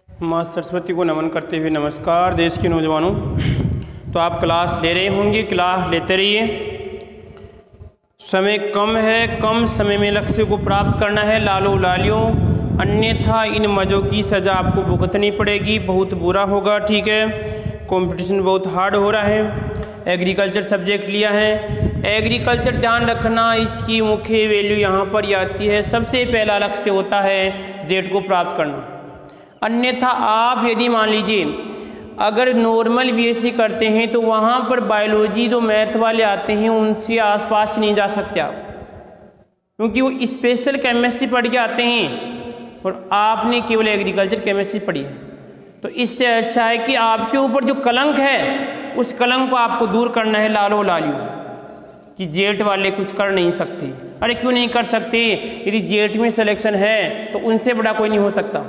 माँ सरस्वती को नमन करते हुए नमस्कार देश के नौजवानों। तो आप क्लास ले रहे होंगे, क्लास लेते रहिए। समय कम है, कम समय में लक्ष्य को प्राप्त करना है लालो लालियों, अन्यथा इन मज़ों की सज़ा आपको भुगतनी पड़ेगी, बहुत बुरा होगा। ठीक है, कंपटीशन बहुत हार्ड हो रहा है। एग्रीकल्चर सब्जेक्ट लिया है, एग्रीकल्चर ध्यान रखना, इसकी मुख्य वैल्यू यहाँ पर ही आती है। सबसे पहला लक्ष्य होता है जेड को प्राप्त करना। अन्यथा आप यदि मान लीजिए अगर नॉर्मल बीएससी करते हैं तो वहाँ पर बायोलॉजी जो मैथ वाले आते हैं उनसे आसपास नहीं जा सकते आप, क्योंकि वो स्पेशल केमिस्ट्री पढ़ के आते हैं और आपने केवल एग्रीकल्चर केमिस्ट्री पढ़ी है। तो इससे अच्छा है कि आपके ऊपर जो कलंक है उस कलंक को आपको दूर करना है लालो लालियों, कि जेट वाले कुछ कर नहीं सकते। अरे क्यों नहीं कर सकते? यदि जेट में सिलेक्शन है तो उनसे बड़ा कोई नहीं हो सकता,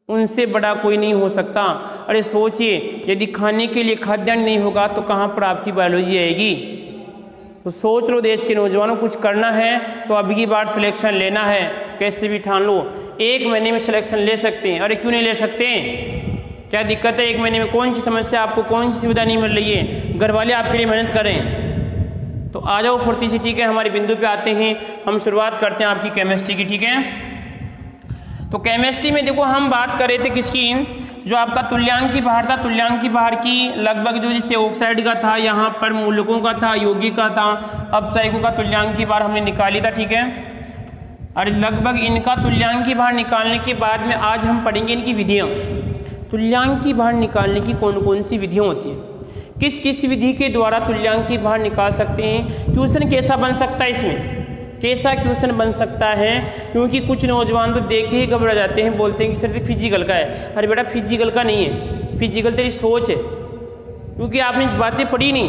उनसे बड़ा कोई नहीं हो सकता। अरे सोचिए, यदि खाने के लिए खाद्यान्न नहीं होगा तो कहाँ पर आपकी बायोलॉजी आएगी? तो सोच लो देश के नौजवानों, कुछ करना है तो अभी की बार सिलेक्शन लेना है, कैसे भी ठान लो। 1 महीने में सिलेक्शन ले सकते हैं। अरे क्यों नहीं ले सकते? क्या दिक्कत है? 1 महीने में कौन सी समस्या, आपको कौन सी सुविधा नहीं मिल रही है? घर वाले आपके लिए मेहनत करें तो आ जाओ फुर्ती से। ठीक है, हमारे बिंदु पे आते हैं, हम शुरुआत करते हैं आपकी केमिस्ट्री की। ठीक है, तो केमिस्ट्री में देखो हम बात कर रहे थे किसकी, जो आपका तुल्यांकी भार था, तुल्यांकी भार की लगभग जो जिससे ऑक्साइड का था, यहाँ पर मूलकों का था, यौगिक का था, अपचायकों का तुल्यांकी भार हमने निकाली था। ठीक है, और लगभग इनका तुल्यांकी भार निकालने के बाद में आज हम पढ़ेंगे इनकी विधियाँ। तुल्यांकी भार निकालने की कौन कौन सी विधियाँ होती हैं, किस किस विधि के द्वारा तुल्यांकी भार निकाल सकते हैं, क्वेश्चन कैसा बन सकता है, इसमें कैसा क्वेश्चन बन सकता है। क्योंकि कुछ नौजवान तो देख के ही घबरा जाते हैं, बोलते हैं कि सिर्फ फिजिकल का है। अरे बेटा फिजिकल का नहीं है, फिजिकल तेरी सोच है, क्योंकि आपने बातें पढ़ी नहीं,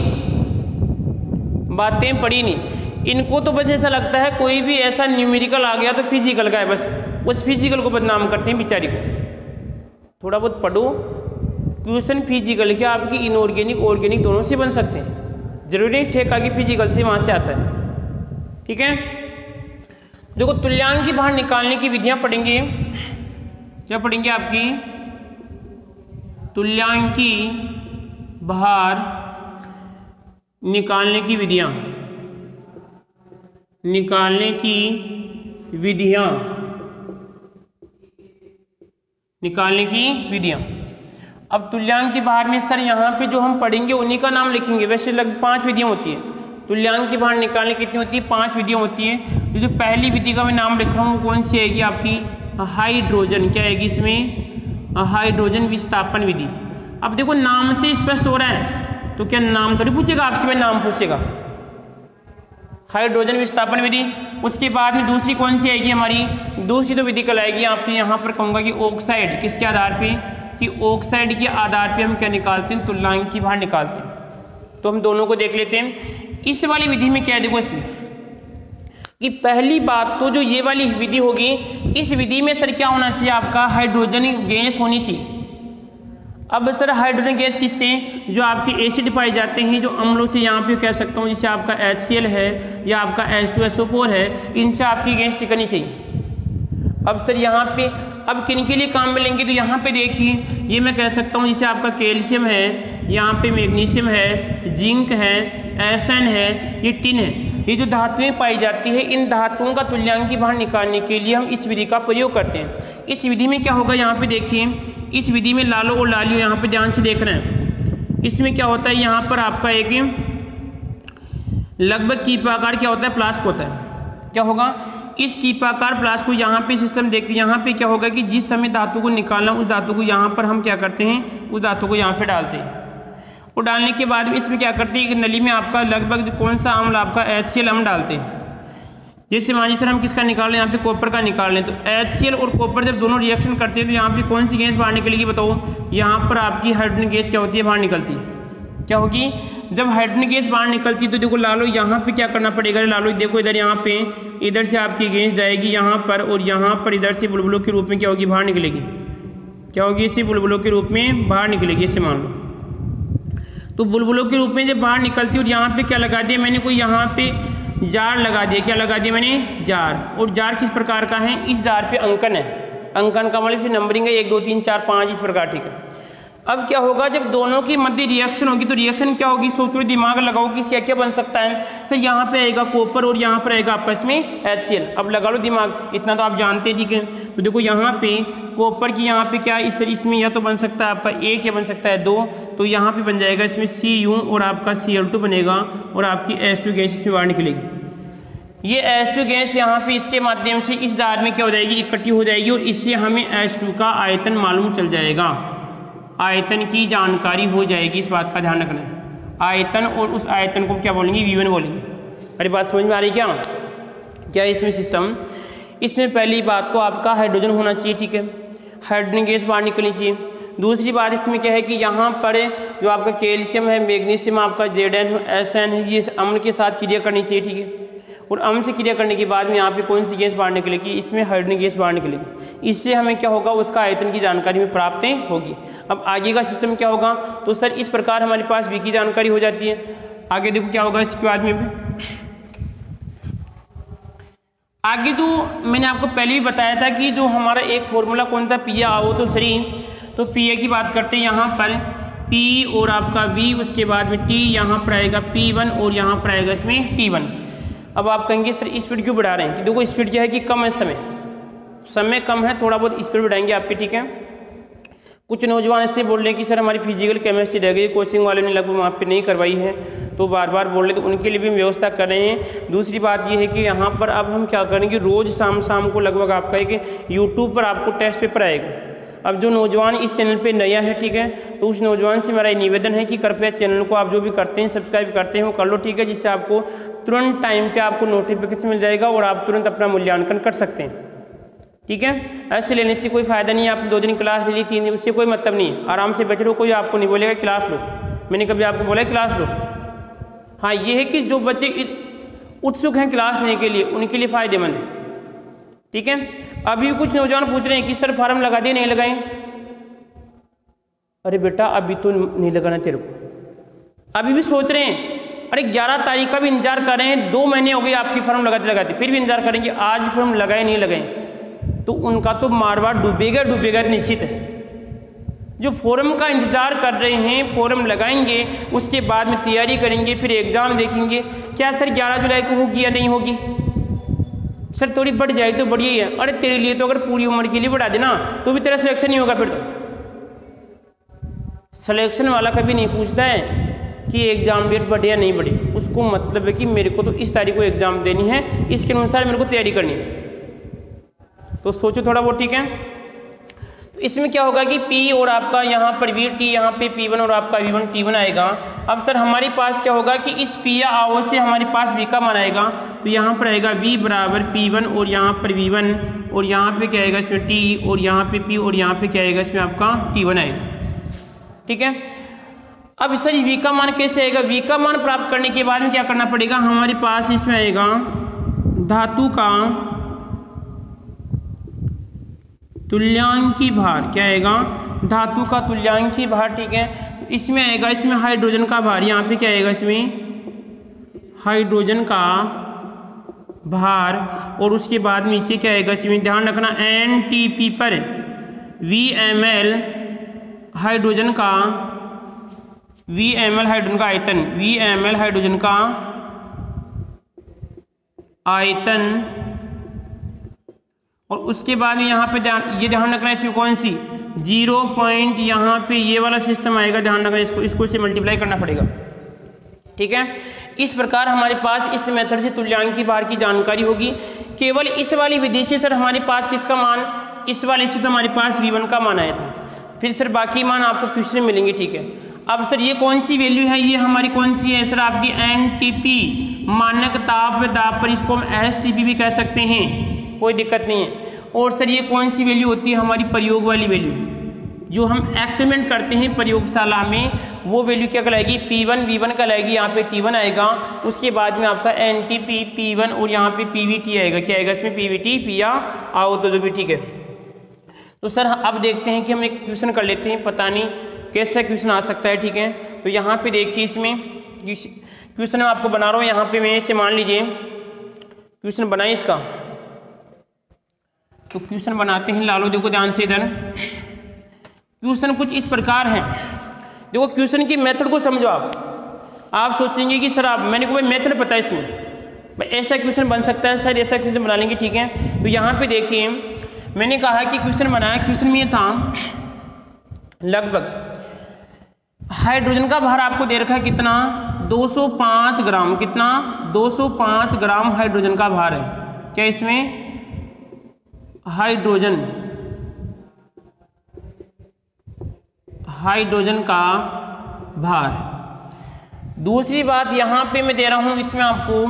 बातें पढ़ी नहीं। इनको तो बस ऐसा लगता है कोई भी ऐसा न्यूमेरिकल आ गया तो फिजिकल का है, बस उस फिजिकल को बदनाम करते हैं बेचारी को। थोड़ा बहुत पढ़ो, क्वेश्चन फिजिकल के आपकी इनऑर्गेनिक ऑर्गेनिक दोनों से बन सकते हैं, जरूरी नहीं ठेका कि फिजिकल से वहाँ से आता है। ठीक है, देखो तुल्यांकी भार निकालने की विधियां पढ़ेंगे। क्या पढ़ेंगे? आपकी तुल्यांकी भार निकालने की विधियां, निकालने की विधियां, निकालने की विधियां। अब तुल्यांकी भार में सर यहाँ पे जो हम पढ़ेंगे उन्हीं का नाम लिखेंगे। वैसे लगभग 5 विधियां होती है तुल्यांकी भार निकालने, कितनी होती है? 5 विधियां होती हैं। जो पहली विधि का मैं नाम लिख रहा हूँ वो कौन सी आएगी? आपकी हाइड्रोजन, क्या आएगी इसमें? हाइड्रोजन विस्थापन विधि। अब देखो नाम से स्पष्ट हो रहा है, तो क्या नाम थोड़ी पूछेगा आपसे, मैं नाम पूछेगा। हाइड्रोजन विस्थापन विधि। उसके बाद में दूसरी कौन सी आएगी हमारी? दूसरी तो विधि कल आएगी आपकी, यहाँ पर कहूँगा कि ऑक्साइड, किसके आधार पर? कि ऑक्साइड के आधार पर हम क्या निकालते हैं? तुल्यांकी भार निकालते हैं। तो हम दोनों को देख लेते हैं। इस वाली विधि में क्या है, देखो इसमें कि पहली बात तो जो ये वाली विधि होगी, इस विधि में सर क्या होना चाहिए? आपका हाइड्रोजन गैस होनी चाहिए। अब सर हाइड्रोजन गैस किससे? जो आपके एसिड पाए जाते हैं, जो अम्लों से, यहाँ पे कह सकता हूँ जैसे आपका HCl है या आपका H2SO4 है, इनसे आपकी गैस टिकनी चाहिए। अब सर यहाँ पे अब किन के लिए काम में लेंगे? तो यहाँ पे देखिए, ये मैं कह सकता हूँ जैसे आपका कैल्शियम है, यहाँ पे मैग्नीशियम है, जिंक है, एसन है, ये टिन है, ये जो धातुएं पाई जाती है, इन धातुओं का तुल्यांकी भार निकालने के लिए हम इस विधि का प्रयोग करते हैं। इस विधि में क्या होगा? यहाँ पे देखिए, इस विधि में लालो और लालियो, यहाँ पे ध्यान से देख रहे हैं। इसमें क्या होता है? यहाँ पर आपका एक लगभग कीपाकार क्या होता है? फ्लास्क होता है। क्या होगा? इस कीपाकार फ्लास्क को यहाँ पे सिस्टम देखते हैं। यहाँ पे क्या होगा कि जिस समय धातु को निकालना, उस धातु को यहाँ पर हम क्या करते हैं? उस धातु को यहाँ पे डालते हैं, और डालने के बाद में इसमें क्या करते हैं कि नली में आपका लगभग कौन सा अम्ल? आपका HCl अम्ल डालते हैं। जैसे मान लीजिए सर हम किसका निकाल रहे हैं? यहाँ पे कॉपर का निकाल रहे हैं, तो HCl और कॉपर जब दोनों रिएक्शन करते हैं तो यहाँ पे कौन सी गैस बाहर निकलेगी? बताओ। यहाँ पर आपकी हाइड्रोजन गैस क्या होती है? बाहर निकलती है। क्या होगी? जब हाइड्रोजन गैस बाहर निकलती है तो देखो लालो, यहाँ पे क्या करना पड़ेगा? लालो देखो इधर, यहाँ पे इधर से आपकी गैस जाएगी यहाँ पर, और यहाँ पर इधर से बुलबुलों के रूप में क्या होगी? बाहर निकलेगी। क्या होगी? इसी बुलबुलों के रूप में बाहर निकलेगी। इसे मान लो, तो बुलबुलों के रूप में जब बाहर निकलती है, और यहाँ पे क्या लगा दिया मैंने? कोई यहाँ पे जार लगा दिया। क्या लगा दिया मैंने? जार। और जार किस प्रकार का है? इस जार पे अंकन है, अंकन का मतलब फिर नंबरिंग है 1 2 3 4 5 इस प्रकार, ठीक है। अब क्या होगा जब दोनों की मध्य रिएक्शन होगी तो रिएक्शन क्या होगी, सोचो दिमाग लगाओ कि क्या क्या बन सकता है। सर यहाँ पे आएगा कॉपर और यहाँ पर आएगा आपका इसमें HCl। अब लगा लो दिमाग, इतना तो आप जानते हैं, ठीक है। तो देखो यहाँ पे कॉपर की यहाँ पे क्या इसमें या तो बन सकता है आपका 1 या बन सकता है 2, तो यहाँ पे बन जाएगा इसमें Cu और आपका Cl2 बनेगा और आपकी H2 गैस इसमें बाहर निकलेगी। ये H2 गैस यहाँ पे इसके माध्यम से इस दार में क्या हो जाएगी, इकट्ठी हो जाएगी और इससे हमें H2 का आयतन मालूम चल जाएगा, आयतन की जानकारी हो जाएगी। इस बात का ध्यान रखना है, आयतन, और उस आयतन को क्या बोलेंगे, V1 बोलेंगे। अरे बात समझ में आ रही क्या, क्या इसमें सिस्टम। इसमें पहली बात तो आपका हाइड्रोजन होना चाहिए, ठीक है, हाइड्रोजन गैस बाहर निकलनी चाहिए। दूसरी बात इसमें क्या है कि यहाँ पर जो आपका कैल्शियम है, मैग्नीशियम आपका Zn SN है, ये अम्ल के साथ क्रिया करनी चाहिए, ठीक है। और अम्ल से क्रिया करने के बाद में यहाँ पे कौन सी गैस बाहर निकलेगी, इसमें हाइड्रोजन गैस बाहर निकलेगी। इससे हमें क्या होगा, उसका आयतन की जानकारी में प्राप्त होगी। अब आगे का सिस्टम क्या होगा, तो सर इस प्रकार हमारे पास V की जानकारी हो जाती है। आगे देखो क्या होगा इसके बाद में भी। आगे तो मैंने आपको पहले भी बताया था कि जो हमारा एक फॉर्मूला कौन सा PaO3, तो Pa की बात करते हैं यहाँ पर P और आपका V, उसके बाद में T, यहाँ पर आएगा P1 और यहाँ पर आएगा इसमें T1। अब आप कहेंगे सर स्पीड क्यों बढ़ा रहे हैं, तो देखो स्पीड क्या है कि कम है, समय कम है, थोड़ा बहुत स्पीड बढ़ाएंगे आपके, ठीक है। कुछ नौजवान ऐसे बोल रहे हैं कि सर हमारी फिजिकल केमिस्ट्री रह गई, कोचिंग वाले ने लगभग वहाँ पे नहीं करवाई है, तो बार बार बोल रहे, तो उनके लिए भी हम व्यवस्था कर रहे हैं। दूसरी बात ये है कि यहाँ पर अब हम क्या करेंगे, रोज़ शाम को लगभग आपका है कि यूट्यूब पर आपको टेस्ट पेपर आएगा। अब जो नौजवान इस चैनल पे नया है, ठीक है, तो उस नौजवान से मेरा निवेदन है कि कृपया चैनल को आप जो भी करते हैं सब्सक्राइब करते हैं वो कर लो, ठीक है, जिससे आपको तुरंत टाइम पे आपको नोटिफिकेशन मिल जाएगा और आप तुरंत अपना मूल्यांकन कर सकते हैं, ठीक है। ऐसे लेने से कोई फायदा नहीं है, आप 2 दिन क्लास ले ली, 3 दिन, उससे कोई मतलब नहीं है। आराम से बैठे रहो, कोई आपको नहीं बोलेगा क्लास लो, मैंने कभी आपको बोला क्लास लो। हाँ ये है कि जो बच्चे उत्सुक हैं क्लास लेने के लिए, उनके लिए फ़ायदेमंद है, ठीक है। अभी कुछ नौजवान पूछ रहे हैं कि सर फार्म लगा दिए, नहीं लगाए। अरे बेटा अभी तो नहीं लगाना तेरे को, अभी भी सोच रहे हैं, अरे 11 तारीख का भी इंतजार कर रहे हैं, 2 महीने हो गए आपकी फॉर्म लगाते फिर भी इंतजार करेंगे, आज फॉर्म लगाए नहीं लगाए, तो उनका तो मारवाड़ डूबेगा निश्चित है। जो फॉर्म का इंतजार कर रहे हैं, फॉर्म लगाएंगे, उसके बाद में तैयारी करेंगे, फिर एग्जाम देखेंगे, क्या सर 11 जुलाई को होगी या नहीं होगी, सर थोड़ी बढ़ जाए तो बढ़िया ही है। अरे तेरे लिए तो अगर पूरी उम्र के लिए बढ़ा देना तो भी तेरा सिलेक्शन नहीं होगा। फिर तो सिलेक्शन वाला कभी नहीं पूछता है कि एग्जाम डेट बढ़े या नहीं बढ़े, उसको मतलब है कि मेरे को तो इस तारीख को एग्जाम देनी है, इसके अनुसार मेरे को तैयारी करनी है। तो सोचो थोड़ा बहुत, ठीक है। तो इसमें क्या होगा कि P और आपका यहाँ पर V, T यहाँ पे P1 और आपका V1 T1 आएगा। अब सर हमारे पास क्या होगा कि इस P या AO से हमारे पास V का मान आएगा, तो यहाँ पर आएगा V बराबर P1 और यहाँ पर V1 और यहाँ पे क्या आएगा इसमें T और यहाँ पे P और यहाँ पे क्या आएगा इसमें आपका T1 आएगा, ठीक है। अब सर V का मान कैसे आएगा, V का मान प्राप्त करने के बाद में क्या करना पड़ेगा, हमारे पास इसमें आएगा धातु का तुल्यांकी भार, क्या आएगा, धातु का तुल्यांकी भार, ठीक है। तो इसमें आएगा इसमें हाइड्रोजन का भार, यहाँ पे क्या आएगा इसमें हाइड्रोजन का भार, और उसके बाद नीचे क्या आएगा इसमें, ध्यान रखना NTP पर VmL हाइड्रोजन का आयतन, VmL हाइड्रोजन का आयतन, और उसके बाद में यहाँ पे ध्यान रखना इसमें कौन सी 0 पॉइंट, यहाँ पे ये वाला सिस्टम आएगा, ध्यान रखना इसको से मल्टीप्लाई करना पड़ेगा, ठीक है। इस प्रकार हमारे पास इस मेथड से तुल्यांकी भार की जानकारी होगी। केवल इस वाली विधि से सर हमारे पास किसका मान, इस वाले से तो हमारे पास V1 का मान आया था, फिर सर बाकी मान आपको क्वेश्चन में मिलेंगे, ठीक है। अब सर ये कौन सी वैल्यू है, ये हमारी कौन सी है सर, आपकी NTP मानक ताप व दाब पर, इसको हम STP भी कह सकते हैं, कोई दिक्कत नहीं है। और सर ये कौन सी वैल्यू होती है, हमारी प्रयोग वाली वैल्यू, जो हम एक्सपेरिमेंट करते हैं प्रयोगशाला में, वो वैल्यू क्या कहलाएगी, P1 V1 कहलाएगी, यहाँ पे T1 आएगा, उसके बाद में आपका NTP P1 और यहाँ पे PVT आएगा, क्या आएगा इसमें PVT, P या आओ तो जो भी, ठीक है। तो सर अब देखते हैं कि हम एक क्वेश्चन कर लेते हैं, पता नहीं कैसा क्वेश्चन आ सकता है, ठीक है। तो यहाँ पे देखिए, इसमें क्वेश्चन मैं आपको बना रहा हूँ, यहाँ पे मैं इसे मान लीजिए क्वेश्चन बनाए इसका, तो क्वेश्चन बनाते हैं लालो, देखो ध्यान से इधर। क्वेश्चन कुछ इस प्रकार है, देखो क्वेश्चन की मेथड को समझो आप सोचेंगे कि सर आप, मैंने कहा भाई मेथड पता है इसमें, भाई ऐसा क्वेश्चन बन सकता है, शायद ऐसा क्वेश्चन बना लेंगे, ठीक है। तो यहाँ पे देखिए मैंने कहा कि क्वेश्चन बनाया, क्वेश्चन में ये था लगभग हाइड्रोजन का भार आपको दे रखा है कितना, 205 ग्राम, कितना 205 ग्राम हाइड्रोजन का भार है। क्या इसमें हाइड्रोजन का भार। दूसरी बात यहाँ पे मैं दे रहा हूँ इसमें आपको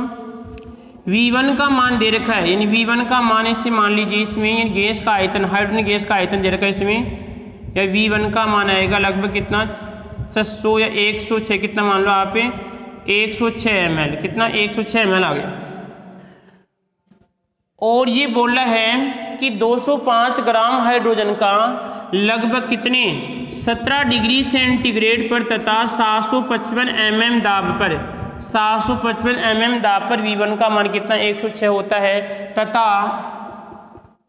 V1 का मान दे रखा है, यानी V1 का मान इससे मान लीजिए इसमें गैस का आयतन, हाइड्रोजन गैस का आयतन दे रखा है इसमें, या V1 का मान आएगा लगभग कितना 600 या 106, कितना मान लो आप 106 ml, कितना 106 ml आ गया। और ये बोल रहा है कि 205 ग्राम हाइड्रोजन का लगभग कितने 17 डिग्री सेंटीग्रेड पर तथा 755 mm दाब पर, 755 mm दाब पर V1 का मान कितना 106 होता है, तथा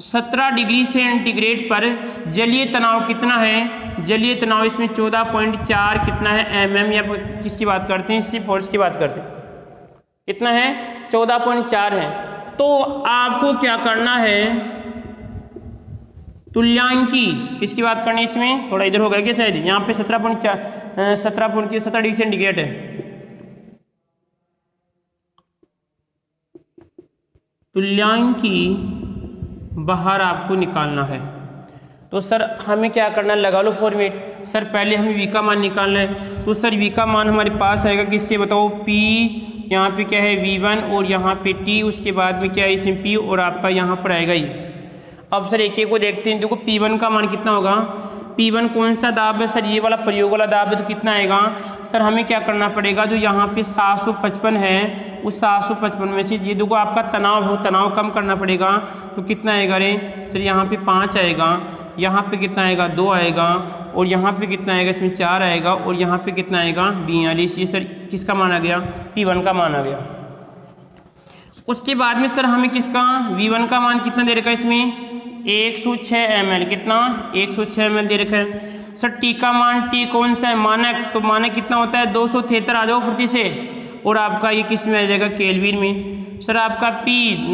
17 डिग्री सेंटीग्रेड पर जलीय तनाव कितना है, जलीय तनाव इसमें 14.4 कितना है mm, या किसकी बात करते हैं, इसी फोर्स की बात करते हैं, कितना है 14.4 है। तो आपको क्या करना है, तुल्यांकी किसकी बात करनी है, इसमें थोड़ा इधर हो गया क्या शायद, यहाँ पे 17 डिग्री सेंटीग्रेड है, तुल्यांकी बाहर आपको निकालना है। तो सर हमें क्या करना है, लगा लो फॉर्मेट। सर पहले हमें V का मान निकालना है, तो सर V का मान हमारे पास आएगा किससे बताओ, P, यहाँ पे क्या है V1 और यहाँ पे T, उसके बाद में क्या है इसमें P और आपका यहाँ पर आएगा ये। अब सर एक एक को देखते हैं, देखो P1 का मान कितना होगा, P1 कौन सा दाब है सर, ये वाला प्रयोग वाला दाब है, तो कितना आएगा सर, हमें क्या करना पड़ेगा, जो यहाँ पे 755 है उस 755 में से ये देखो आपका तनाव हो, तनाव कम करना पड़ेगा, तो कितना आएगा रे सर, यहाँ पे 5 आएगा, यहाँ पे कितना आएगा 2 आएगा, और यहाँ पे कितना आएगा इसमें 4 आएगा, और यहाँ पे कितना आएगा 42। ये सर किसका मान आ गया, P1 का मान आ गया। उसके बाद में सर हमें किसका V1 का मान कितना दे रखा है इसमें 106 ml, कितना 106 ml दे रखा है। सर T का मान, T कौन सा है मानक, तो मानक कितना होता है 273 आ जाओ फुर्ती से, और आपका ये किस में आ जाएगा केल्विन में। सर आपका P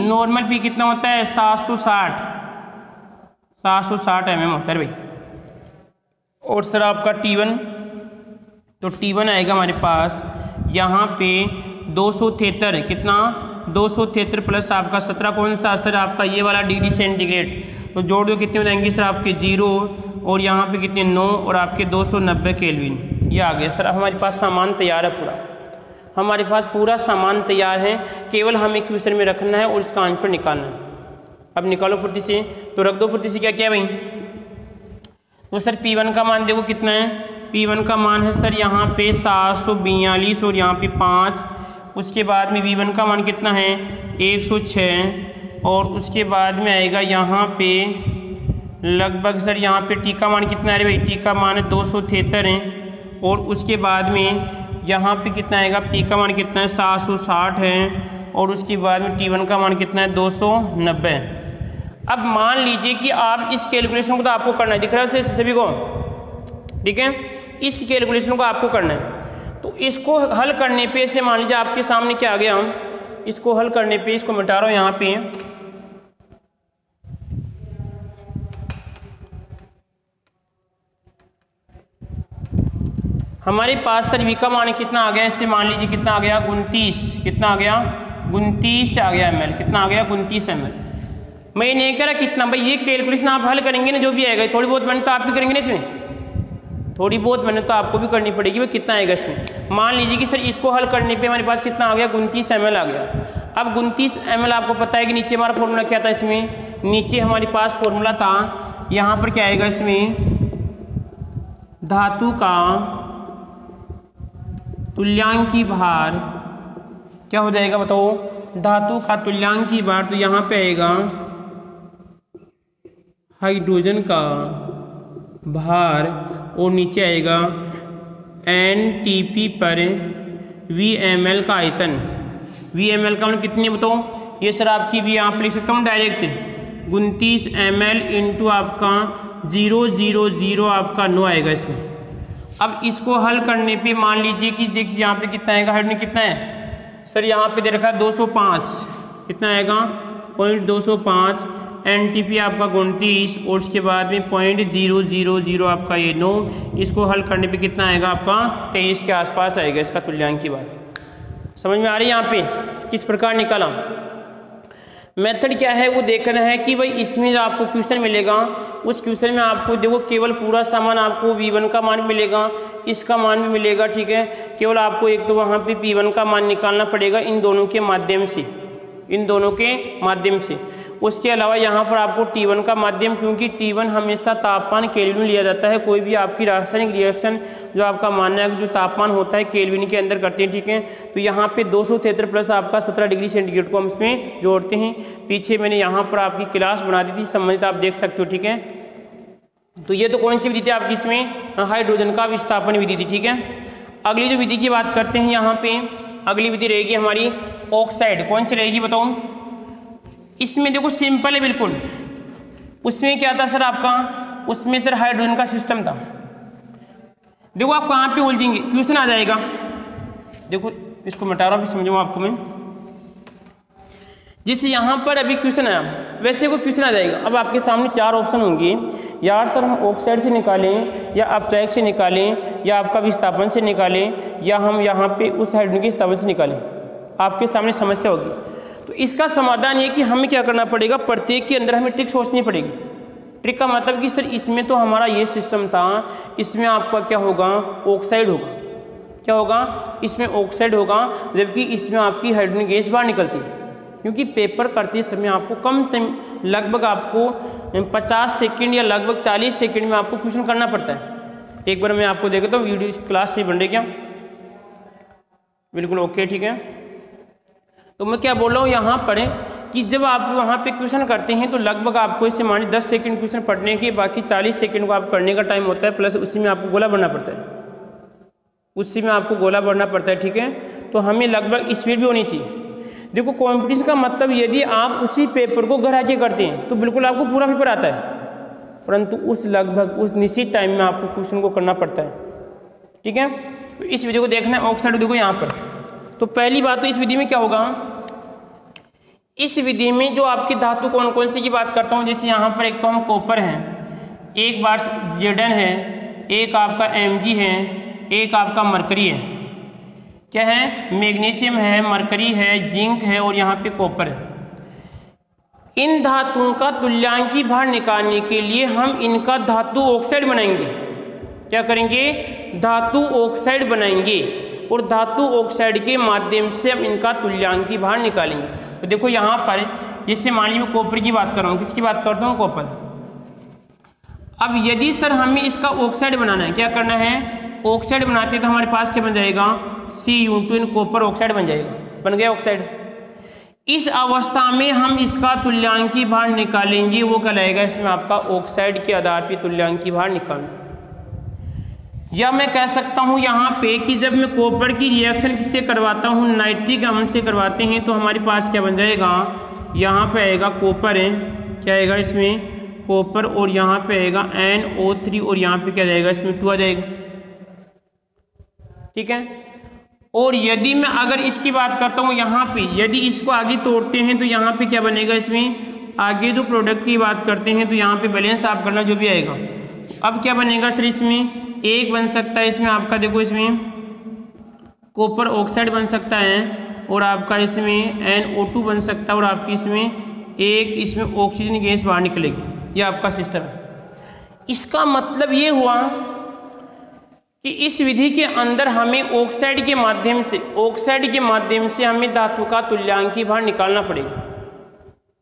नॉर्मल P कितना होता है 760 mm होता है भाई। और सर आपका T1, तो T1 आएगा हमारे पास यहाँ पे 273, कितना 273 प्लस आपका 17 कौन सा सर, आपका ये वाला डिग्री सेंटीग्रेड, तो जोड़ दो कितने हो जाएंगे सर आपके 0, और यहाँ पे कितने 9, और आपके 290 केल्विन, ये आ गया। सर अब हमारे पास सामान तैयार है पूरा, हमारे पास पूरा सामान तैयार है, केवल हमें क्वेश्चन में रखना है और इसका आंसर निकालना है। अब निकालो फुर्ती से, तो रख दो फुर्ती से, क्या क्या भाई। तो सर P1 का मान देखो कितना है, P1 का मान है सर यहाँ पे 742 और यहाँ पे 5, उसके बाद में V1 का मान कितना है 106, और उसके बाद में आएगा यहाँ पे लगभग सर यहाँ पे T का मान कितना है भाई, T का मान है 273 है, और उसके बाद में यहाँ पे कितना आएगा, P का मान कितना है 760 है, और उसके बाद में T1 का मान कितना है 290। अब मान लीजिए कि आप इस कैलकुलेशन को तो आपको करना है, दिख रहा है सभी को, ठीक है, इस कैलकुलेशन को आपको करना है। तो इसको हल करने पे से मान लीजिए आपके सामने क्या आ गया, हम इसको हल करने पे, इसको मिटा रहा हूँ यहाँ पे, हमारे पास सर V का मान कितना आ गया, इससे मान लीजिए कितना आ गया 29, कितना आ गया 29 आ गया ml, कितना आ गया 29 ml। मैं नहीं कह रहा कितना भाई, ये कैलकुलेशन आप हल करेंगे ना, जो भी आएगा थोड़ी बहुत मेहनत तो आप भी करेंगे ना इसमें, थोड़ी बहुत मेहनत तो आपको भी करनी पड़ेगी, वो कितना आएगा इसमें। मान लीजिए कि सर इसको हल करने पे हमारे पास कितना आ गया 29 ml आ गया। अब 29 ml आपको पता है कि नीचे हमारा फॉर्मूला क्या था, इसमें नीचे हमारे पास फॉर्मूला था, यहाँ पर क्या आएगा इसमें धातु का तुल्यांकी भार, क्या हो जाएगा बताओ, धातु का तुल्यांकी भार, तो यहाँ पे आएगा हाइड्रोजन का भार, और नीचे आएगा NTP पर VmL का आयतन। VmL का मतलब कितनी बताओ, ये सर आपकी V यहाँ पर लिख सकता हूँ डायरेक्ट, 29 ml इंटू आपका 000 आपका 9 आएगा इसमें। अब इसको हल करने पे मान लीजिए कि देखिए यहाँ पे कितना आएगा, हाइड्रोजन कितना है सर, यहाँ पे दे रखा है 205, कितना आएगा 0.205, NTP आपका 29 और उसके बाद में 0.000 आपका ये 9, इसको हल करने पे कितना आएगा आपका 23 के आसपास आएगा इसका तुल्यांक की बात। समझ में आ रही है यहाँ पे किस प्रकार निकाला। मेथड क्या है वो देखना है कि भाई इसमें जो आपको क्वेश्चन मिलेगा उस क्वेश्चन में आपको देखो केवल पूरा सामान आपको V1 का मान मिलेगा, इसका मान भी मिलेगा, ठीक है। केवल आपको एक तो वहाँ पे P1 का मान निकालना पड़ेगा इन दोनों के माध्यम से, इन दोनों के माध्यम से। उसके अलावा यहाँ पर आपको T1 का माध्यम, क्योंकि T1 हमेशा तापमान केल्विन में लिया जाता है। कोई भी आपकी रासायनिक रिएक्शन जो आपका मानना है जो तापमान होता है केल्विन के अंदर करते हैं, ठीक है। तो यहाँ पे 273 प्लस आपका 17 डिग्री सेंटीग्रेड को हम इसमें जोड़ते हैं। पीछे मैंने यहाँ पर आपकी क्लास बना दी थी संबंधित, आप देख सकते हो, ठीक है। तो ये तो कौन सी विधि थी आपकी इसमें, हाइड्रोजन का विस्थापन विधि थी, ठीक है। अगली जो विधि की बात करते हैं यहाँ पे, अगली विधि रहेगी हमारी ऑक्साइड। कौन सी रहेगी बताओ। इसमें देखो सिंपल है बिल्कुल। उसमें क्या था सर आपका, उसमें सर हाइड्रोजन का सिस्टम था। देखो आप कहाँ पे उलझेंगे, क्वेश्चन आ जाएगा। देखो इसको मिटा रहा हूँ, समझाऊँ आपको मैं। जैसे यहाँ पर अभी क्वेश्चन आया वैसे कोई क्वेश्चन आ जाएगा। अब आपके सामने 4 ऑप्शन होंगे, यार सर हम ऑक्साइड से निकालें या अपचायक से निकालें या आपका विस्थापन से निकालें या हम यहाँ पे उस हाइड्रोजन के विस्थापन से निकालें। आपके सामने समस्या होगी। तो इसका समाधान ये कि हमें क्या करना पड़ेगा, प्रत्येक के अंदर हमें ट्रिक सोचनी पड़ेगी। ट्रिक का मतलब कि सर इसमें तो हमारा ये सिस्टम था, इसमें आपका क्या होगा, ऑक्साइड होगा। क्या होगा, इसमें ऑक्साइड होगा, जबकि इसमें आपकी हाइड्रोजन गैस बाहर निकलती है। क्योंकि पेपर करते समय आपको कम लगभग आपको 50 सेकंड या लगभग 40 सेकंड में आपको क्वेश्चन करना पड़ता है। एक बार मैं आपको देखता हूँ, वीडियो क्लास नहीं बन रही क्या, बिल्कुल ओके, ठीक है। तो मैं क्या बोल रहा हूँ यहाँ पर कि जब आप वहाँ पे क्वेश्चन करते हैं तो लगभग आपको इसे मानिए 10 सेकंड क्वेश्चन पढ़ने के, बाकी 40 सेकंड को आप करने का टाइम होता है, प्लस उसी में आपको गोला भरना पड़ता है, उसी में आपको गोला भरना पड़ता है, ठीक है। तो हमें लगभग स्पीड भी होनी चाहिए। देखो कॉम्पिटिशन का मतलब यदि आप उसी पेपर को घर आके करते हैं तो बिल्कुल आपको पूरा पेपर आता है, परंतु उस लगभग उस निश्चित टाइम में आपको क्वेश्चन को करना पड़ता है, ठीक है। तो इस विधि को देखना है। ऑक्साइड देखो यहाँ पर, तो पहली बात तो इस विधि में क्या होगा, इस विधि में जो आपकी धातु कौन कौन सी की बात करता हूँ, जैसे यहाँ पर एक तो हम कॉपर हैं, एक बार Zn है, एक आपका Mg है, एक आपका मरकरी है, क्या है, मैग्नीशियम है, मरकरी है, जिंक है और यहाँ पे कॉपर है। इन धातुओं का तुल्यांकी भार निकालने के लिए हम इनका धातु ऑक्साइड बनाएंगे। क्या करेंगे, धातु ऑक्साइड बनाएंगे और धातु ऑक्साइड के माध्यम से हम इनका तुल्यांकी भार निकालेंगे। तो देखो यहाँ पर जैसे मान लीजिए कॉपर की बात कर रहा हूँ, किसकी बात करता हूँ, कॉपर। अब यदि सर हमें इसका ऑक्साइड बनाना है, क्या करना है, ऑक्साइड बनाते तो हमारे पास क्या बन जाएगा, Cu2 कॉपर ऑक्साइड बन जाएगा, बन गया ऑक्साइड। इस अवस्था में हम इसका तुल्यांकी भार निकालेंगे, वो कहलाएगा इसमें आपका ऑक्साइड के आधार पर तुल्यांकी भार निकालना। या मैं कह सकता हूँ यहाँ पे कि जब मैं कॉपर की रिएक्शन किससे करवाता हूँ, नाइट्रिक अम्ल से करवाते हैं, तो हमारे पास क्या बन जाएगा, यहाँ पे आएगा कॉपर है, क्या आएगा इसमें कॉपर, और यहाँ पे आएगा NO3 और यहाँ पे क्या जाएगा, इसमें 2 आ जाएगा, ठीक है। और यदि मैं अगर इसकी बात करता हूँ यहाँ पे, यदि इसको आगे तोड़ते हैं तो यहाँ पे क्या बनेगा, इसमें आगे जो प्रोडक्ट की बात करते हैं तो यहाँ पे बैलेंस आप करना जो भी आएगा। अब क्या बनेगा सर, इसमें एक बन सकता है, इसमें आपका देखो इसमें कॉपर ऑक्साइड बन सकता है और आपका इसमें NO2 बन सकता है और आपकी इसमें एक इसमें ऑक्सीजन गैस बाहर निकलेगी। ये आपका सिस्टम है। इसका मतलब ये हुआ कि इस विधि के अंदर हमें ऑक्साइड के माध्यम से हमें धातु का तुल्यांकी भार निकालना पड़ेगा,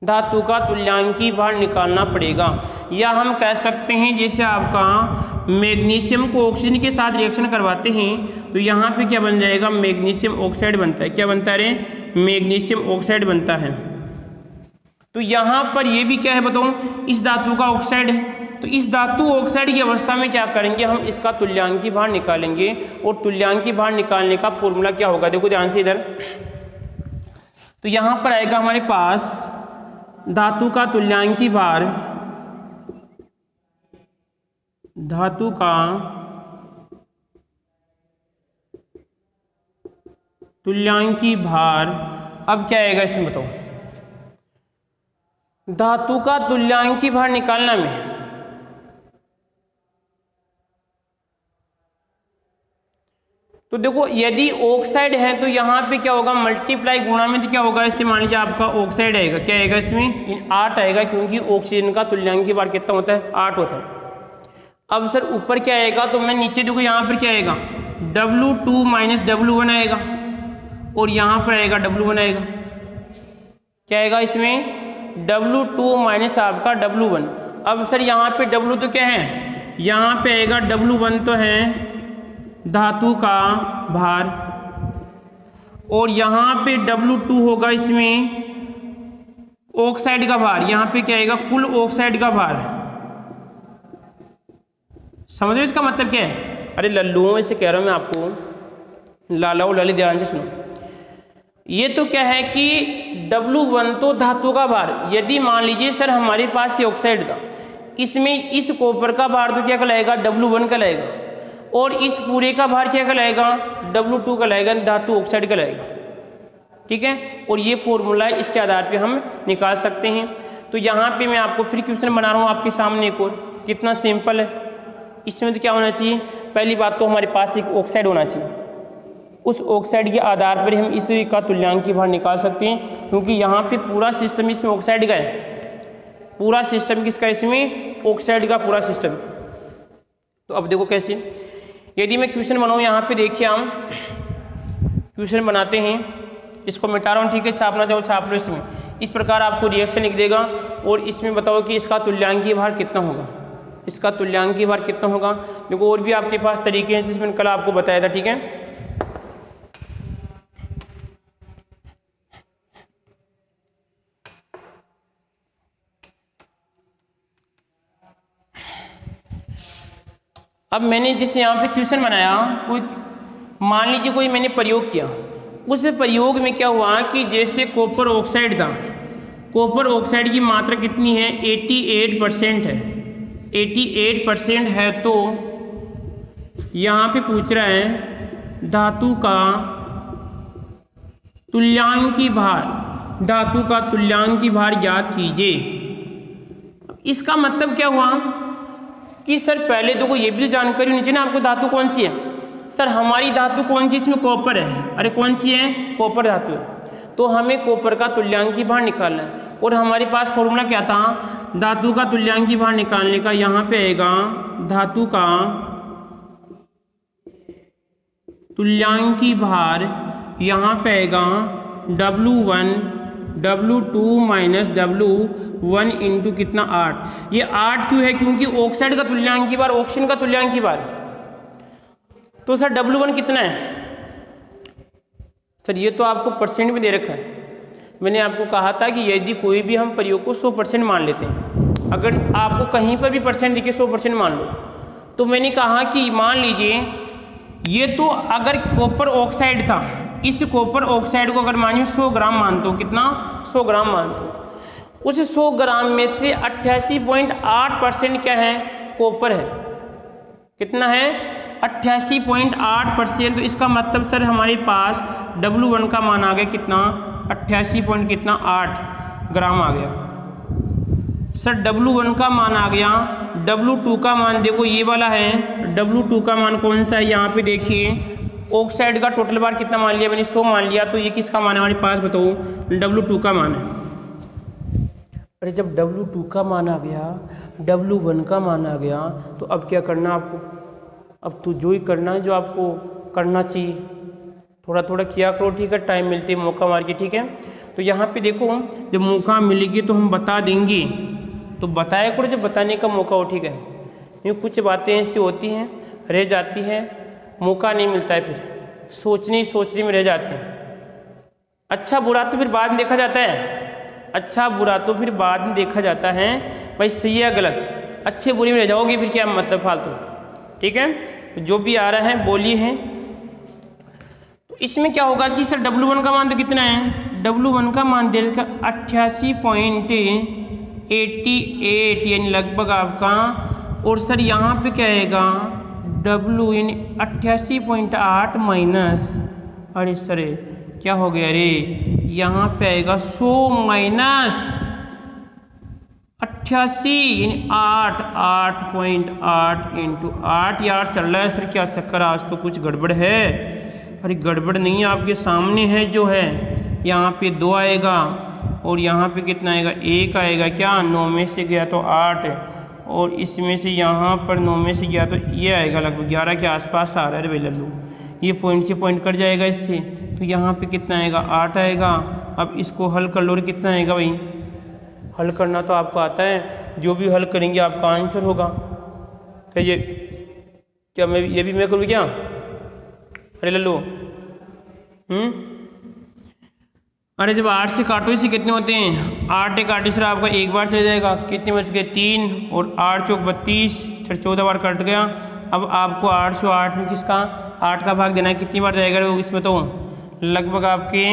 धातु का तुल्यांकी भार निकालना पड़ेगा। या हम कह सकते हैं जैसे आपका मैग्नीशियम को ऑक्सीजन के साथ रिएक्शन करवाते हैं तो यहाँ पे क्या बन जाएगा, मैग्नीशियम ऑक्साइड बनता है। क्या बनता है रे, मैग्नीशियम ऑक्साइड बनता है। तो यहाँ पर ये भी क्या है बताऊँ, इस धातु का ऑक्साइड है। तो इस धातु ऑक्साइड की अवस्था में क्या करेंगे, हम इसका तुल्यांकी भार निकालेंगे। और तुल्यांकी भार निकालने का फॉर्मूला क्या होगा, देखो ध्यान से इधर। तो यहाँ पर आएगा हमारे पास धातु का तुल्यांकी भार, धातु का तुल्यांकी भार, अब क्या आएगा इसमें बताओ, धातु का तुल्यांकी भार निकालना में तो देखो यदि ऑक्साइड है तो यहाँ पे क्या होगा, मल्टीप्लाई गुणा में तो क्या होगा, इससे मान लीजिए आपका ऑक्साइड आएगा, क्या आएगा इसमें 8 आएगा, क्योंकि ऑक्सीजन का तुल्यांकी भार कितना होता है, 8 होता है। अब सर ऊपर क्या आएगा, तो मैं नीचे देखो यहाँ पर क्या आएगा, W2 माइनस W1 आएगा, और यहाँ पर आएगा W1 आएगा, क्या आएगा इसमें W2 माइनस आपका W1। अब सर यहाँ पे W तो क्या है, यहाँ पे आएगा W1 तो है धातु का भार, और यहाँ पे W2 होगा इसमें ऑक्साइड का भार, यहाँ पे क्या आएगा कुल ऑक्साइड का भार। समझ रहे इसका मतलब क्या है, अरे लल्लुओं से कह रहा हूँ मैं आपको, लालाओ लाली ध्यान से सुनो। ये तो क्या है कि W1 तो धातु का भार, यदि मान लीजिए सर हमारे पास ये ऑक्साइड था, इसमें इस कॉपर का भार तो क्या कहलाएगा, W1 कहलाएगा, और इस पूरे का भार क्या कहलाएगा, W2 कहलाएगा, धातु ऑक्साइड कहलाएगा, ठीक है। और ये फॉर्मूला है, इसके आधार पे हम निकाल सकते हैं। तो यहाँ पे मैं आपको फिर क्वेश्चन बना रहा हूँ आपके सामने एक और, कितना सिंपल है। इसमें तो क्या होना चाहिए, पहली बात तो हमारे पास एक ऑक्साइड होना चाहिए, उस ऑक्साइड के आधार पर हम इस का तुल्यांकी भार निकाल सकते हैं, क्योंकि यहाँ पे पूरा सिस्टम इसमें ऑक्साइड का है, पूरा सिस्टम किसका, इसमें ऑक्साइड का पूरा सिस्टम। तो अब देखो कैसे, यदि मैं क्वेश्चन बनाऊँ, यहाँ पे देखिए हम क्वेश्चन बनाते हैं, इसको मिटा रहा हूँ, ठीक है, छापना चाहो छाप लो। इसमें इस प्रकार आपको रिएक्शन लिख देगा, और इसमें बताओ कि इसका तुल्यांकी भार कितना होगा, इसका तुल्यांकी भार कितना होगा। देखो और भी आपके पास तरीके हैं जिसमें कल आपको बताया था, ठीक है। अब मैंने जैसे यहाँ पे क्वेश्चन बनाया, कोई मान लीजिए कोई मैंने प्रयोग किया, उस प्रयोग में क्या हुआ कि जैसे कॉपर ऑक्साइड था, कॉपर ऑक्साइड की मात्रा कितनी है, 88% है, 88% है। तो यहाँ पे पूछ रहा है धातु का तुल्यांकी भार, धातु का तुल्यांकी भार ज्ञात कीजिए। इसका मतलब क्या हुआ कि सर पहले देखो ये भी तो जानकारी होनी चाहिए ना आपको, धातु कौन सी है, सर हमारी धातु कौन सी, इसमें कॉपर है, अरे कौन सी है, कॉपर धातु है, तो हमें कॉपर का तुल्यांकी भार निकालना है। और हमारे पास फॉर्मूला क्या था, धातु का तुल्यांकी भार निकालने का, यहाँ पे आएगा धातु का तुल्यांकी भार, यहाँ पे आएगा W1 W2 minus W1 into कितना 8। ये 8 क्यों है, क्योंकि ऑक्साइड का तुल्यांकी भार ऑक्सीजन का तुल्यांकी भार, तो सर W1 कितना है, सर ये तो आपको परसेंट में दे रखा है। मैंने आपको कहा था कि यदि कोई भी हम प्रयोग को 100% मान लेते हैं, अगर आपको कहीं पर भी परसेंट देखिए 100% मान लो, तो मैंने कहा कि मान लीजिए ये तो अगर कॉपर ऑक्साइड था, इस कॉपर ऑक्साइड को अगर मानिए 100 ग्राम मानते हो, कितना 100 ग्राम मानते हो, उस 100 ग्राम में से 88.8% क्या है, कॉपर है, कितना है 88.8%। तो इसका मतलब सर हमारे पास W1 का मान आ गया कितना, 88.8 ग्राम आ गया। सर W1 का मान आ गया, W2 का मान देखो ये वाला है, W2 का मान कौन सा है, यहाँ पे देखिए ऑक्साइड का टोटल बार कितना मान लिया मैंने, 100 मान लिया, तो ये किसका मान है हमारे पास बताओ, W2 का मान है। अरे जब W2 का मान आ गया, W1 का मान आ गया, तो अब क्या करना आपको, अब तो जो ही करना है जो आपको करना चाहिए, थोड़ा थोड़ा किया करो, ठीक है, टाइम मिलते मौका मार के, ठीक है। तो यहाँ पे देखो जब मौका मिलेगी तो हम बता देंगे, तो बताया करो जब बताने का मौका हो, ठीक है। ये कुछ बातें ऐसी होती हैं रह जाती है, मौका नहीं मिलता है, फिर सोचने में रह जाते हैं। अच्छा बुरा तो फिर बाद में देखा जाता है, अच्छा बुरा तो फिर बाद में देखा जाता है, भाई सही है गलत, अच्छे बुरे में रह जाओगे फिर क्या मतलब फालतू, ठीक है। तो जो भी आ रहा है बोलिए है। तो इसमें क्या होगा कि सर W1 का मान तो कितना है, W1 का मान दे रखा 88.88 यानी लगभग आपका, और सर यहाँ पे क्या आएगा W यानी 88.8 माइनस, अरे सर क्या हो गया रे, यहाँ पे आएगा 100 माइनस 88 यानी 8.8 इंटू 8 यार चल रहा है सर, क्या चक्कर, आज तो कुछ गड़बड़ है। अरे गड़बड़ नहीं है, आपके सामने है जो है, यहाँ पे 2 आएगा और यहाँ पे कितना आएगा 1 आएगा, क्या 9 में से गया तो 8, और इसमें से यहाँ पर 9 में से गया तो ये आएगा लगभग 11 के आसपास आ रहा है भाई लल्लू, ये पॉइंट से पॉइंट कट जाएगा इससे, तो यहाँ पे कितना आएगा 8 आएगा। अब इसको हल कर लो, कितना आएगा भाई, हल करना तो आपको आता है, जो भी हल करेंगे आपका आंसर होगा। तो ये क्या मैं ये भी मैं करूँ क्या, अरे लल्लू अरे जब 8 से काटो इसे कितने होते हैं, 8 एक 8 सर आपका एक बार चले जाएगा, कितने बच गए 3, और 8 चौक 32, फिर 14 बार कट गया। अब आपको 808 में किसका 8 का भाग देना है, कितनी बार जाएगा इसमें, तो लगभग आपके,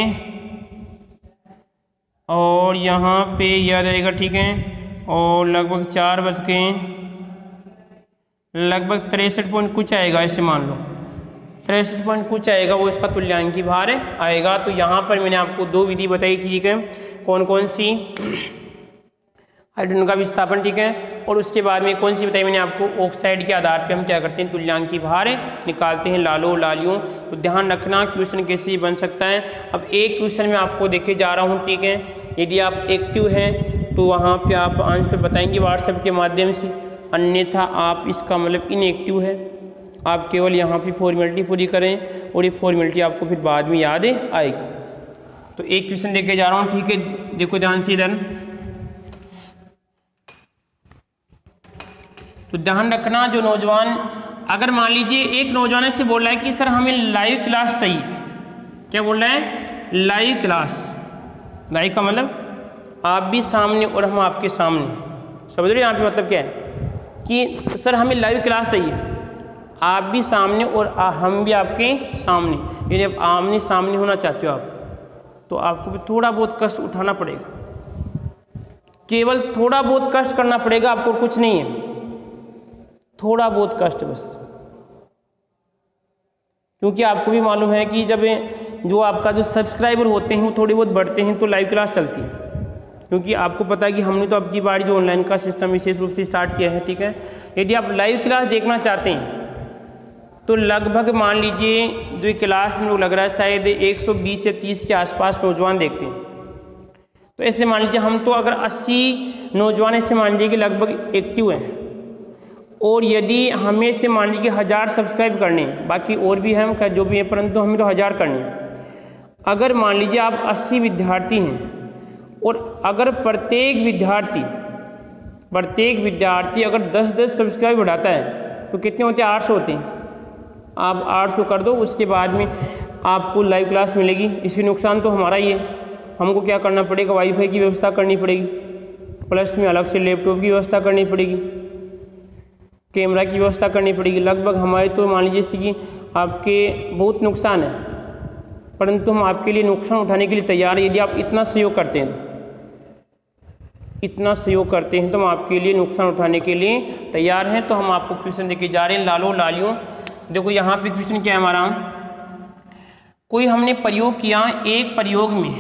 और यहाँ पे यह रहेगा, ठीक है, और लगभग 4 बज के लगभग 63 पॉइंट कुछ आएगा, ऐसे मान लो 63 पॉइंट कुछ आएगा, वो इसका तुल्यांकी भार आएगा। तो यहाँ पर मैंने आपको 2 विधि बताई, ठीक है, कौन कौन सी, हाइड्रोजन का विस्थापन, ठीक है, और उसके बाद में कौन सी बताई मैंने आपको, ऑक्साइड के आधार पे हम क्या करते हैं, तुल्यांकी भार निकालते हैं लालो लालियों। तो ध्यान रखना क्वेश्चन कैसे बन सकता है। अब एक क्वेश्चन में आपको देखे जा रहा हूँ, ठीक है, यदि आप एक्टिव हैं तो वहाँ पे आप आंसर बताएंगे व्हाट्सएप के माध्यम से, अन्यथा आप इसका मतलब इनएक्टिव है, आप केवल यहाँ पे फॉर्मेलिटी पूरी करें और ये फॉर्मेलिटी आपको फिर बाद में याद आएगी। तो एक क्वेश्चन देके जा रहा हूँ, ठीक है, देखो ध्यान से इधर, तो ध्यान रखना जो नौजवान, अगर मान लीजिए एक नौजवान से बोल रहा है कि सर हमें लाइव क्लास चाहिए, क्या बोल रहा है, लाइव क्लास, लाइव का मतलब आप भी सामने और हम आपके सामने, समझ रहे हो यहाँ पे मतलब क्या है कि सर हमें लाइव क्लास चाहिए, आप भी सामने और हम भी आपके सामने, यदि आप आमने सामने होना चाहते हो आप, तो आपको भी थोड़ा बहुत कष्ट उठाना पड़ेगा, केवल थोड़ा बहुत कष्ट करना पड़ेगा, आपको कुछ नहीं है, थोड़ा बहुत कष्ट बस, क्योंकि आपको भी मालूम है कि जब जो आपका जो सब्सक्राइबर होते हैं वो थोड़ी बहुत बढ़ते हैं तो लाइव क्लास चलती है, क्योंकि आपको पता है कि हमने तो अब की बार जो ऑनलाइन का सिस्टम विशेष रूप से स्टार्ट किया है, ठीक है। यदि आप लाइव क्लास देखना चाहते हैं तो लगभग मान लीजिए जो क्लास में लग रहा है शायद 120 से 30 के आसपास नौजवान देखते हैं, तो ऐसे मान लीजिए हम तो अगर 80 नौजवान ऐसे मान लीजिए कि लगभग एक्टिव हैं, और यदि हमें से मान लीजिए 1000 सब्सक्राइब करने, बाकी और भी हम जो भी हैं, परंतु हमें तो 1000 करने। अगर मान लीजिए आप 80 विद्यार्थी हैं और अगर प्रत्येक विद्यार्थी अगर 10-10 सब्सक्राइब बढ़ाता है तो कितने होते हैं, 800 होते हैं। आप 800 कर दो, उसके बाद में आपको लाइव क्लास मिलेगी। इसमें नुकसान तो हमारा ही है, हमको क्या करना पड़ेगा, वाईफाई की व्यवस्था करनी पड़ेगी, प्लस में अलग से लैपटॉप की व्यवस्था करनी पड़ेगी, कैमरा की व्यवस्था करनी पड़ेगी। लगभग हमारे तो मान लीजिए कि आपके बहुत नुकसान है, परंतु हम आपके लिए नुकसान उठाने के लिए तैयार हैं। यदि आप इतना सहयोग करते हैं तो हम आपके लिए नुकसान उठाने के लिए तैयार हैं। तो हम आपको क्वेश्चन देके जा रहे हैं लालो लालियों। देखो यहाँ पे क्वेश्चन क्या है हमारा, कोई हमने प्रयोग किया, एक प्रयोग में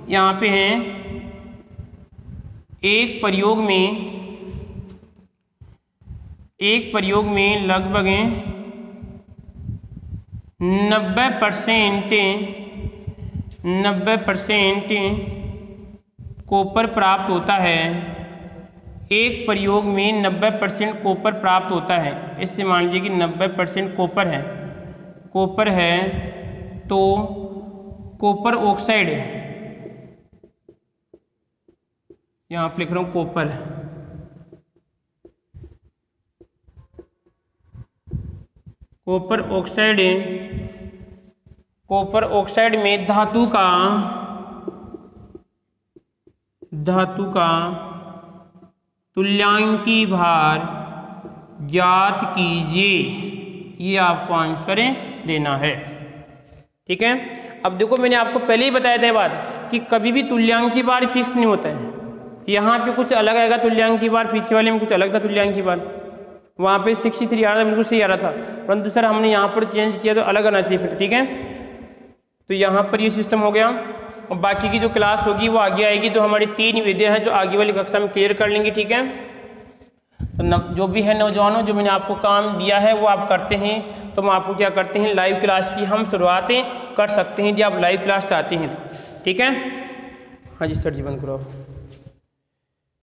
यहाँ पे है, एक प्रयोग में लगभग 90% कॉपर प्राप्त होता है। एक प्रयोग में 90% कॉपर प्राप्त होता है। इससे मान लीजिए कि 90% कॉपर है तो कॉपर ऑक्साइड, यहाँ पे लिख रहा हूँ कॉपर ऑक्साइड में धातु का तुल्यांकी भार ज्ञात कीजिए, ये आपको आंसर देना है। ठीक है, अब देखो मैंने आपको पहले ही बताया था बात कि कभी भी तुल्यांक की बार फिक्स नहीं होता है। यहाँ पे कुछ अलग आएगा तुल्यांक की बार, पीछे वाले में कुछ अलग था तुल्यांक की बार। वहाँ पे 63 आ रहा था, बिल्कुल सही आ रहा था, परंतु सर हमने यहाँ पर चेंज किया तो अलग आना चाहिए फिर, ठीक है। तो यहाँ पर ये सिस्टम हो गया, और बाकी की जो क्लास होगी वो आगे आएगी। तो हमारी 3 विधियाँ हैं जो आगे वाली कक्षा में क्लियर कर लेंगे, ठीक है। तो जो भी है नौजवानों, जो मैंने आपको काम दिया है वो आप करते हैं, तो हम आपको क्या करते हैं, लाइव क्लास की हम शुरुआतें कर सकते हैं यदि आप लाइव क्लास चाहते हैं, ठीक है। हाँ जी सर जी, बंद करो आप।